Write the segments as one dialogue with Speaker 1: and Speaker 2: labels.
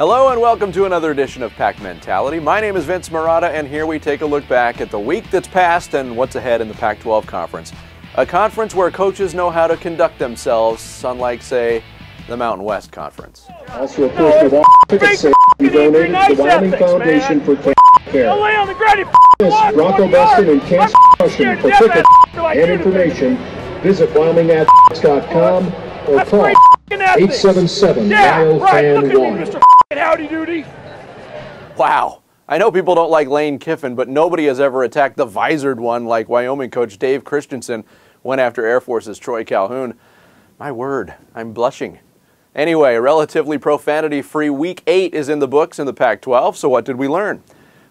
Speaker 1: Hello and welcome to another edition of Pack Mentality. My name is Vince Marotta, and here we take a look back at the week that's passed and what's ahead in the Pac-12 Conference. A conference where coaches know how to conduct themselves, unlike, say, the Mountain West Conference.
Speaker 2: Also, of course, the ticket sale we donated to the Wyoming Foundation for Cancer Care.
Speaker 3: Lay on the ground,
Speaker 2: Bronco Bustin and Cancer Caution. For tickets and information, visit WyomingAthletics.com or call 877-YO-FAN-1.
Speaker 3: Howdy doody.
Speaker 1: Wow. I know people don't like Lane Kiffin, but nobody has ever attacked the visored one like Wyoming coach Dave Christensen went after Air Force's Troy Calhoun. My word, I'm blushing. Anyway, a relatively profanity-free Week 8 is in the books in the Pac-12, so what did we learn?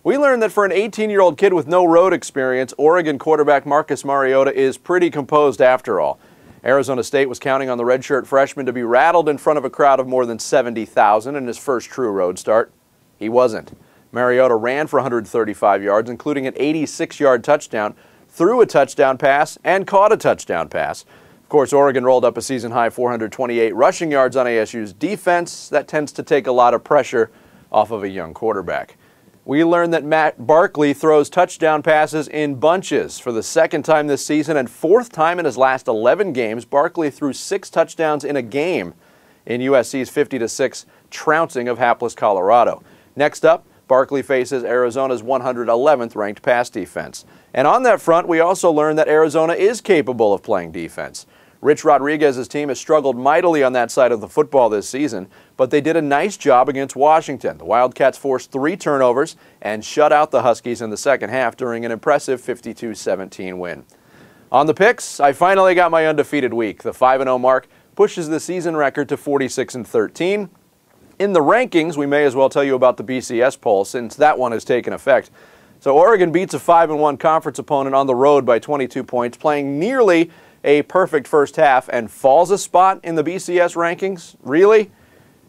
Speaker 1: We learned that for an 18-year-old kid with no road experience, Oregon quarterback Marcus Mariota is pretty composed after all. Arizona State was counting on the redshirt freshman to be rattled in front of a crowd of more than 70,000 in his first true road start. He wasn't. Mariota ran for 135 yards, including an 86-yard touchdown, threw a touchdown pass, and caught a touchdown pass. Of course, Oregon rolled up a season-high 428 rushing yards on ASU's defense. That tends to take a lot of pressure off of a young quarterback. We learned that Matt Barkley throws touchdown passes in bunches. For the second time this season and fourth time in his last 11 games, Barkley threw 6 touchdowns in a game in USC's 50-6 trouncing of hapless Colorado. Next up, Barkley faces Arizona's 111th ranked pass defense. And on that front, we also learned that Arizona is capable of playing defense. Rich Rodriguez's team has struggled mightily on that side of the football this season, but they did a nice job against Washington. The Wildcats forced 3 turnovers and shut out the Huskies in the second half during an impressive 52-17 win. On the picks, I finally got my undefeated week. The 5-0 mark pushes the season record to 46-13. In the rankings, we may as well tell you about the BCS poll since that one has taken effect. So Oregon beats a 5-1 conference opponent on the road by 22 points, playing nearly a perfect first half, and falls a spot in the BCS rankings? Really?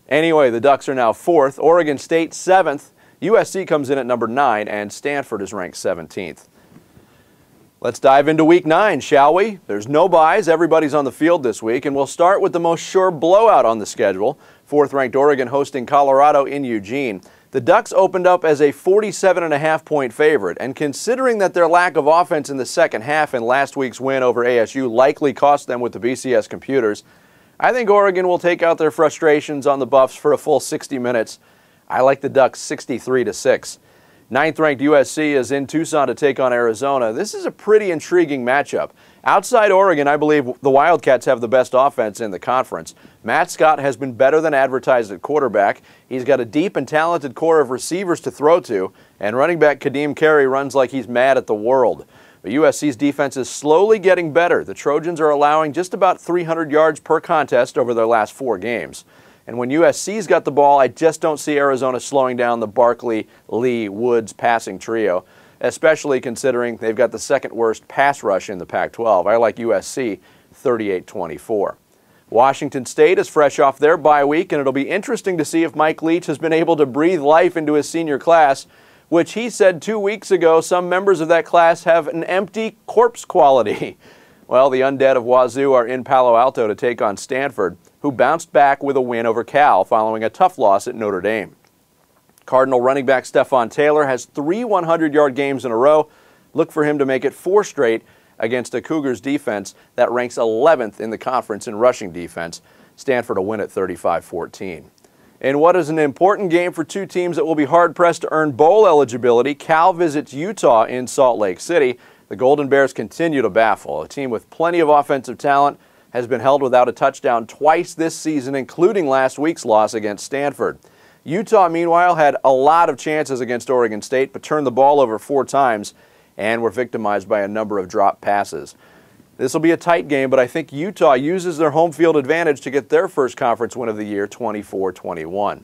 Speaker 1: Anyway, the Ducks are now 4th, Oregon State 7th, USC comes in at number 9, and Stanford is ranked 17th. Let's dive into Week 9, shall we? There's no byes, everybody's on the field this week, and we'll start with the most sure blowout on the schedule. 4th-ranked Oregon hosting Colorado in Eugene. The Ducks opened up as a 47.5-point favorite, and considering that their lack of offense in the second half in last week's win over ASU likely cost them with the BCS computers, I think Oregon will take out their frustrations on the Buffs for a full 60 minutes. I like the Ducks 63-6. 9th-ranked USC is in Tucson to take on Arizona. This is a pretty intriguing matchup. Outside Oregon, I believe the Wildcats have the best offense in the conference. Matt Scott has been better than advertised at quarterback. He's got a deep and talented core of receivers to throw to, and running back Kadeem Carey runs like he's mad at the world. But USC's defense is slowly getting better. The Trojans are allowing just about 300 yards per contest over their last 4 games. And when USC's got the ball, I just don't see Arizona slowing down the Barkley, Lee, Woods passing trio, especially considering they've got the second worst pass rush in the Pac-12. I like USC 38-24. Washington State is fresh off their bye week, and it'll be interesting to see if Mike Leach has been able to breathe life into his senior class, which he said 2 weeks ago some members of that class have an empty corpse quality. Well, the undead of Wazoo are in Palo Alto to take on Stanford, who bounced back with a win over Cal following a tough loss at Notre Dame. Cardinal running back Stephon Taylor has 3 100-yard games in a row. Look for him to make it 4 straight against a Cougars defense that ranks 11th in the conference in rushing defense. Stanford will win at 35-14. In what is an important game for 2 teams that will be hard-pressed to earn bowl eligibility, Cal visits Utah in Salt Lake City. The Golden Bears continue to baffle. A team with plenty of offensive talent has been held without a touchdown twice this season, including last week's loss against Stanford. Utah, meanwhile, had a lot of chances against Oregon State, but turned the ball over 4 times and were victimized by a number of drop passes. This will be a tight game, but I think Utah uses their home field advantage to get their first conference win of the year, 24-21.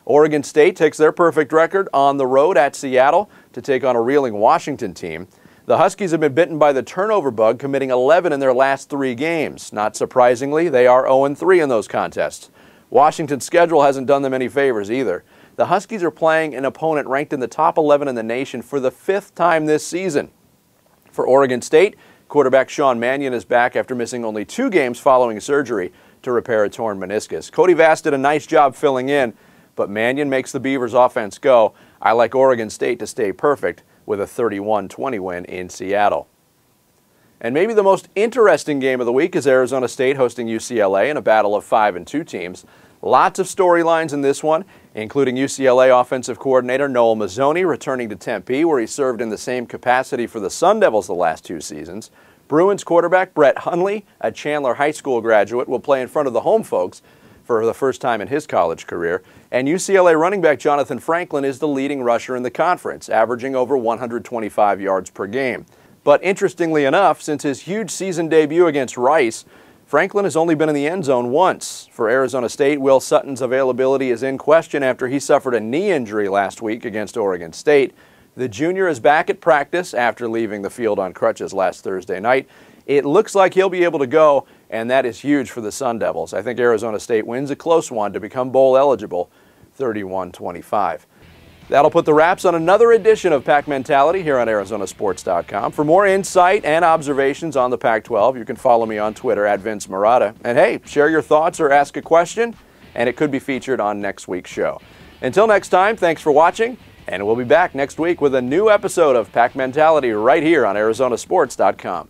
Speaker 1: Oregon State takes their perfect record on the road at Seattle to take on a reeling Washington team. The Huskies have been bitten by the turnover bug, committing 11 in their last 3 games. Not surprisingly, they are 0-3 in those contests. Washington's schedule hasn't done them any favors either. The Huskies are playing an opponent ranked in the top 11 in the nation for the 5th time this season. For Oregon State, quarterback Sean Mannion is back after missing only 2 games following surgery to repair a torn meniscus. Cody Vass did a nice job filling in, but Mannion makes the Beavers offense go. I like Oregon State to stay perfect with a 31-20 win in Seattle. And maybe the most interesting game of the week is Arizona State hosting UCLA in a battle of 5-2 teams. Lots of storylines in this one, including UCLA offensive coordinator Noel Mazzoni returning to Tempe, where he served in the same capacity for the Sun Devils the last 2 seasons. Bruins quarterback Brett Hundley, a Chandler High School graduate, will play in front of the home folks for the first time in his college career. And UCLA running back Jonathan Franklin is the leading rusher in the conference, averaging over 125 yards per game. But interestingly enough, since his huge season debut against Rice, Franklin has only been in the end zone once. For Arizona State, Will Sutton's availability is in question after he suffered a knee injury last week against Oregon State. The junior is back at practice after leaving the field on crutches last Thursday night. It looks like he'll be able to go, and that is huge for the Sun Devils. I think Arizona State wins a close one to become bowl eligible, 31-25. That'll put the wraps on another edition of Pack Mentality here on ArizonaSports.com. For more insight and observations on the Pac-12, you can follow me on Twitter at Vince Marotta. And hey, share your thoughts or ask a question, and it could be featured on next week's show. Until next time, thanks for watching, and we'll be back next week with a new episode of Pack Mentality right here on ArizonaSports.com.